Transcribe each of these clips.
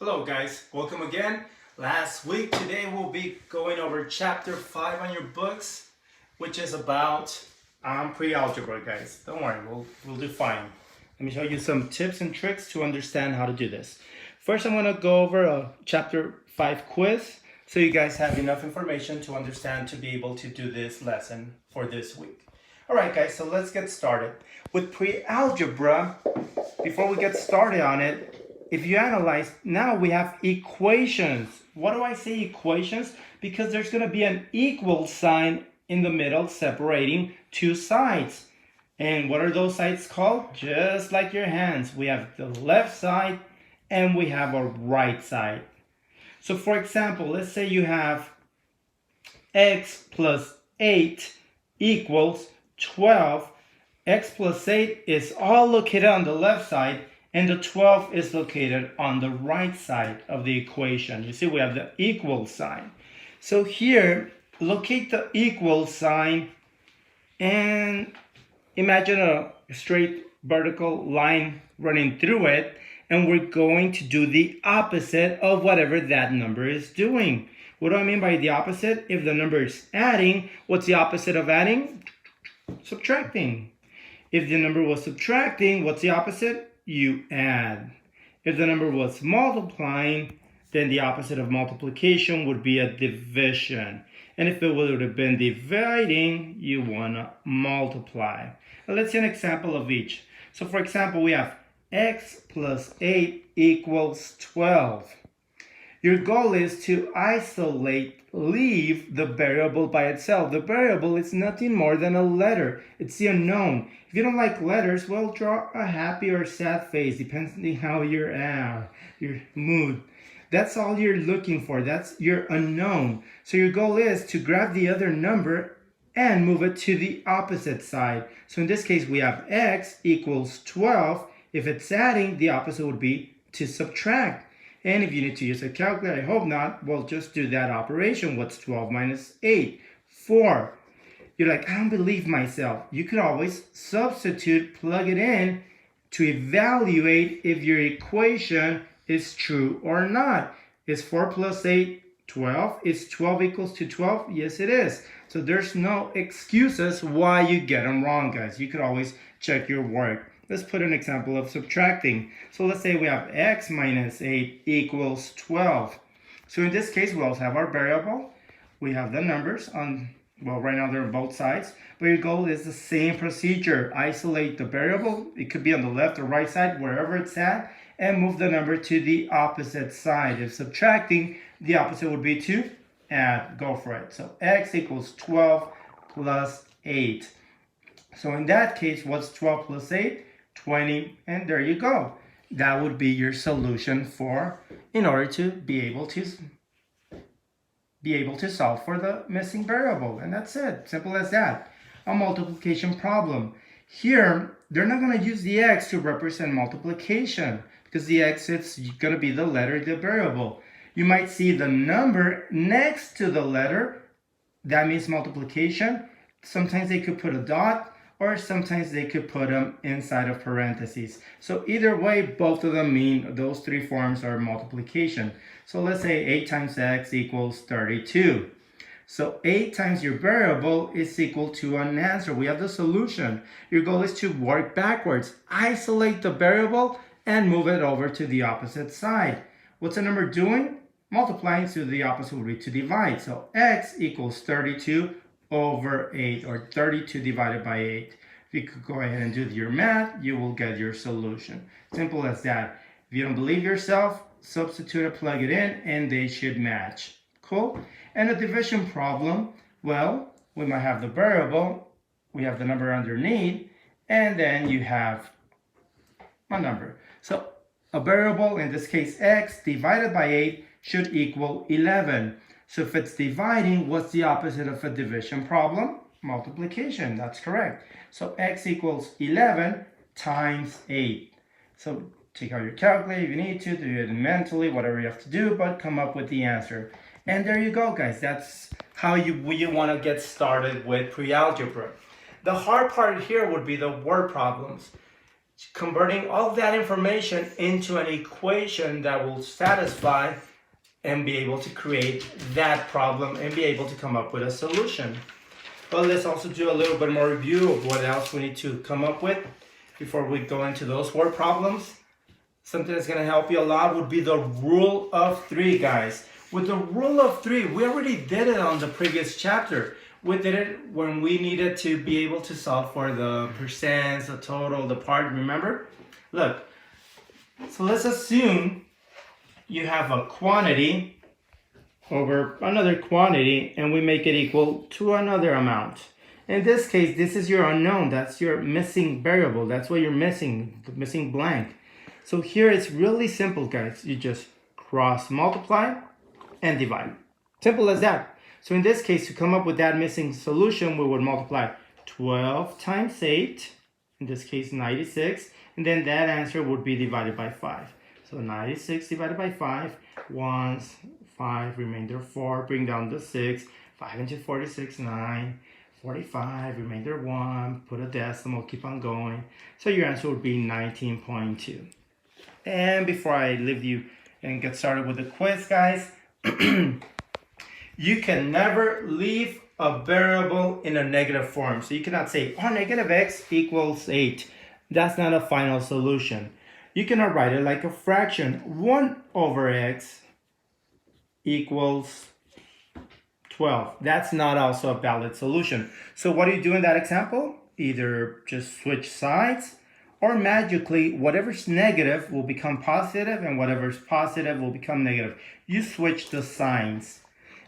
Hello guys, welcome again. Last week, today we'll be going over chapter 5 on your books, which is about pre-algebra, guys. Don't worry, we'll do fine. Let me show you some tips and tricks to understand how to do this. First, I'm going to go over a chapter 5 quiz so you guys have enough information to understand to be able to do this lesson for this week. Alright guys, so let's get started. With pre-algebra, before we get started on it, if you analyze, now we have equations. Why do I say equations? Because there's going to be an equal sign in the middle separating two sides. And what are those sides called? Just like your hands. We have the left side and we have a right side. So for example, let's say you have x plus 8 equals 12. X plus 8 is all located on the left side, and the 12 is located on the right side of the equation. You see, we have the equal sign. So here, locate the equal sign and imagine a straight vertical line running through it, and we're going to do the opposite of whatever that number is doing. What do I mean by the opposite? If the number is adding, what's the opposite of adding? Subtracting. If the number was subtracting, what's the opposite? You add. If the number was multiplying, then the opposite of multiplication would be a division. And if it would have been dividing, you want to multiply. Now let's see an example of each. So for example, we have x plus 8 equals 12. Your goal is to leave the variable by itself. The variable is nothing more than a letter. It's the unknown. If you don't like letters, well, draw a happy or sad face, depending how you're at, your mood. That's all you're looking for. That's your unknown. So your goal is to grab the other number and move it to the opposite side. So in this case, we have x equals 12. If it's adding, the opposite would be to subtract. And if you need to use a calculator, I hope not, well, just do that operation. What's 12 minus 8? 4. You're like, I don't believe myself. You could always substitute, plug it in to evaluate if your equation is true or not. Is 4 plus 8 12? Is 12 equals to 12? Yes, it is. So there's no excuses why you get them wrong, guys. You could always check your work. Let's put an example of subtracting. So let's say we have x minus 8 equals 12. So in this case, we also have our variable. We have the numbers on, well, right now they're on both sides. But your goal is the same procedure. Isolate the variable. It could be on the left or right side, wherever it's at, and move the number to the opposite side. If subtracting, the opposite would be to add. Go for it. So x equals 12 plus 8. So in that case, what's 12 plus 8? 20, and there you go. That would be your solution in order to be able to solve for the missing variable. And that's it. Simple as that. A multiplication problem. Here, they're not going to use the x to represent multiplication because the x is going to be the letter of the variable. You might see the number next to the letter. That means multiplication. Sometimes they could put a dot, or sometimes they could put them inside of parentheses. So either way, both of them mean those three forms are multiplication. So let's say 8 times x equals 32. So 8 times your variable is equal to an answer. We have the solution. Your goal is to work backwards. Isolate the variable and move it over to the opposite side. What's the number doing? Multiplying, so the opposite would be to divide. So x equals 32 over 8, or 32 divided by 8. If you could go ahead and do your math, you will get your solution. Simple as that. If you don't believe yourself, substitute it, plug it in, and they should match. Cool? And a division problem, well, we might have the variable, we have the number underneath, and then you have a number. So a variable, in this case x, divided by 8 should equal 11. So if it's dividing, what's the opposite of a division problem? Multiplication. That's correct. So x equals 11 times 8. So take out your calculator if you need to, do it mentally, whatever you have to do, but come up with the answer. And there you go, guys. That's how you want to get started with pre-algebra. The hard part here would be the word problems. converting all of that information into an equation that will satisfy and be able to create that problem and be able to come up with a solution. But let's also do a little bit more review of what else we need to come up with before we go into those word problems. Something that's going to help you a lot would be the rule of three, guys. With the rule of three, we already did it on the previous chapter. We did it when we needed to be able to solve for the percents, the total, the part, remember? Look, so let's assume you have a quantity over another quantity and we make it equal to another amount. In this case, this is your unknown. That's your missing variable. That's what you're missing, the missing blank. So here it's really simple, guys. You just cross multiply and divide. Simple as that. So in this case, to come up with that missing solution, we would multiply 12 times 8, in this case 96, and then that answer would be divided by 5. So 96 divided by 5, 1, 5, remainder 4, bring down the 6, 5 into 46, 9, 45, remainder 1, put a decimal, keep on going. So your answer would be 19.2. And before I leave you and get started with the quiz, guys, you can never leave a variable in a negative form. So you cannot say, oh, negative x equals 8. That's not a final solution. You cannot write it like a fraction. 1 over x equals 12. That's not also a valid solution. So what do you do in that example? Either just switch sides, or magically, whatever's negative will become positive and whatever's positive will become negative. You switch the signs.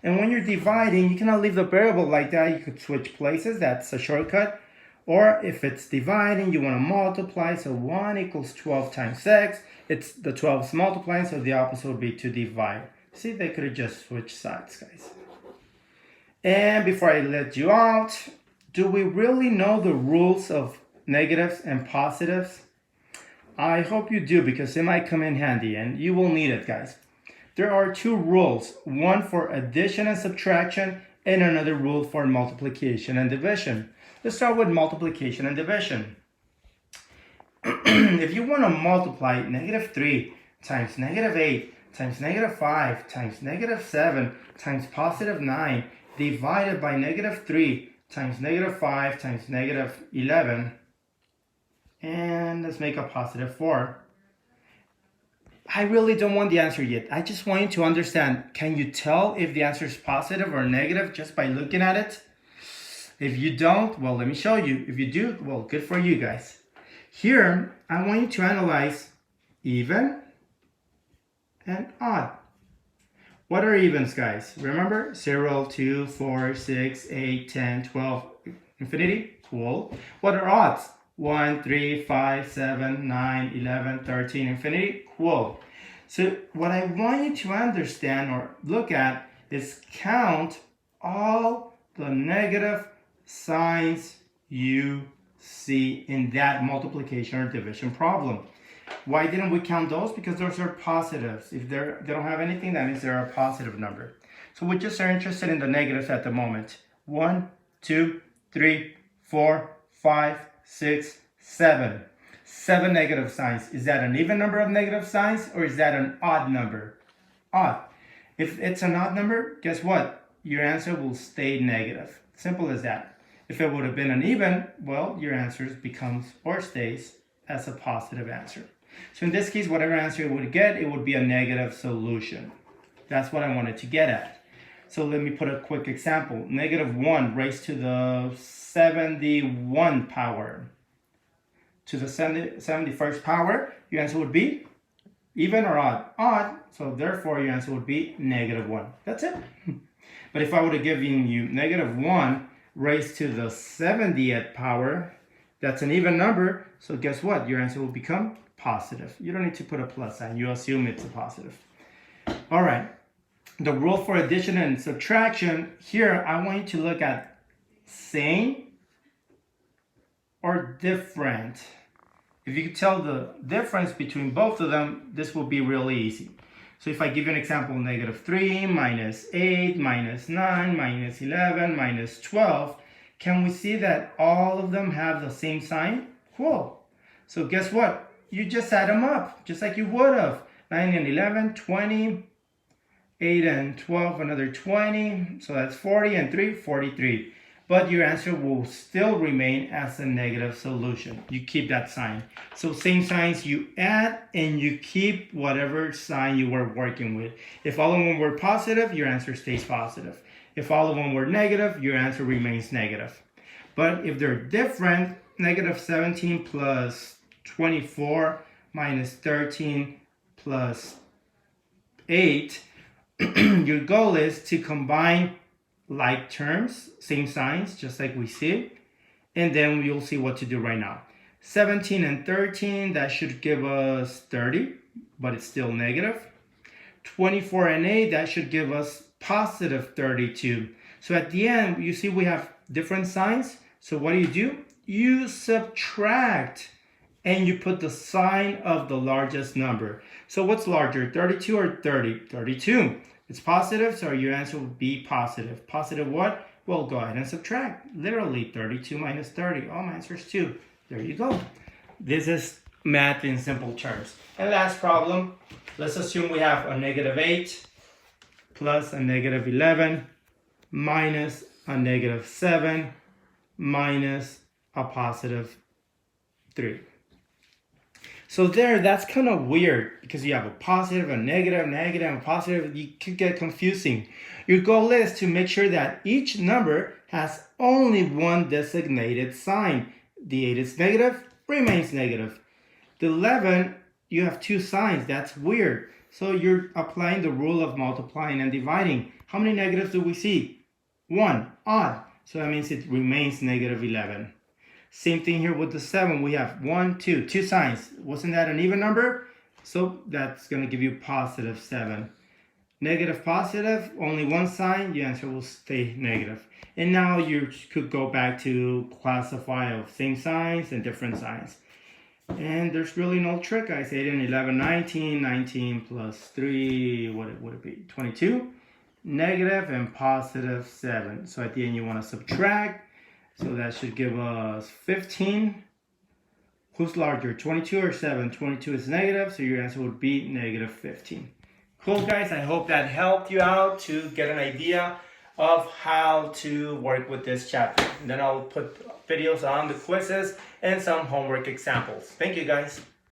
And when you're dividing, you cannot leave the variable like that. You could switch places. That's a shortcut. Or if it's dividing, you want to multiply. So 1 equals 12 times x. It's the 12 is multiplying, so the opposite would be to divide. See, they could have just switched sides, guys. And before I let you out, do we really know the rules of negatives and positives? I hope you do, because it might come in handy and you will need it, guys. There are two rules, one for addition and subtraction and another rule for multiplication and division. Let's start with multiplication and division. If you want to multiply negative 3 times negative 8 times negative 5 times negative 7 times positive 9 divided by negative 3 times negative 5 times negative 11, and let's make a positive 4. I really don't want the answer yet. I just want you to understand, can you tell if the answer is positive or negative just by looking at it? If you don't, well, let me show you. If you do, well, good for you guys. Here, I want you to analyze even and odd. What are evens, guys? Remember, 0, 2, 4, 6, 8, 10, 12, infinity, cool. What are odds? 1, 3, 5, 7, 9, 11, 13, infinity, cool. So what I want you to understand or look at is count all the negative signs you see in that multiplication or division problem. Why didn't we count those? Because those are positives. If they don't have anything, that means they're a positive number. So we just are interested in the negatives at the moment. 1, 2, 3, 4, 5, 6, 7. 7 negative signs. Is that an even number of negative signs or is that an odd number? Odd. If it's an odd number, guess what? Your answer will stay negative. Simple as that. If it would have been an even, well, your answer becomes or stays as a positive answer. So in this case, whatever answer you would get, it would be a negative solution. That's what I wanted to get at. So let me put a quick example. Negative 1 raised to the 71 power. To the 71st power, your answer would be even or odd? Odd. So therefore, your answer would be negative 1. That's it. But if I would have given you negative 1 raised to the 70th power, that's an even number. So guess what? Your answer will become positive. You don't need to put a plus sign. You assume it's a positive. All right. The rule for addition and subtraction, here I want you to look at same or different. If you can tell the difference between both of them, this will be really easy. So if I give you an example, negative 3 minus 8 minus 9 minus 11 minus 12, can we see that all of them have the same sign? Cool. So guess what? You just add them up, just like you would have. 9 and 11, 20. 8 and 12, another 20. So that's 40 and 3, 43. But your answer will still remain as a negative solution. You keep that sign. So same signs you add and you keep whatever sign you were working with. If all of them were positive, your answer stays positive. If all of them were negative, your answer remains negative. But if they're different, negative 17 plus 24 minus 13 plus 8, your goal is to combine like terms, same signs, just like we see, and then you'll see what to do right now. 17 and 13, that should give us 30, but it's still negative. 24 and 8, that should give us positive 32. So at the end, you see we have different signs. So what do? You subtract and you put the sign of the largest number. So what's larger, 32 or 30? 32. It's positive, so your answer would be positive. Positive what? Well, go ahead and subtract. Literally, 32 minus 30. Oh, my answer is 2. There you go. This is math in simple terms. And last problem, let's assume we have a negative 8 plus a negative 11 minus a negative 7 minus a positive 3. So there, that's kind of weird because you have a positive, a negative, and a positive. You could get confusing. Your goal is to make sure that each number has only one designated sign. The 8 is negative, remains negative. The 11, you have two signs. That's weird. So you're applying the rule of multiplying and dividing. How many negatives do we see? 1, odd. So that means it remains negative 11. Same thing here with the 7. We have 1, 2, two signs. Wasn't that an even number? So that's going to give you positive 7. Negative, positive, only one sign, your answer will stay negative. And now you could go back to classify of same signs and different signs. And there's really no trick, guys. 8 and 11, 19. 19 plus 3, what would it be? 22. Negative and positive 7. So at the end you want to subtract. So that should give us 15. Who's larger, 22 or 7? 22 is negative, so your answer would be negative 15. Cool, guys. I hope that helped you out to get an idea of how to work with this chapter. And then I'll put videos on the quizzes and some homework examples. Thank you, guys.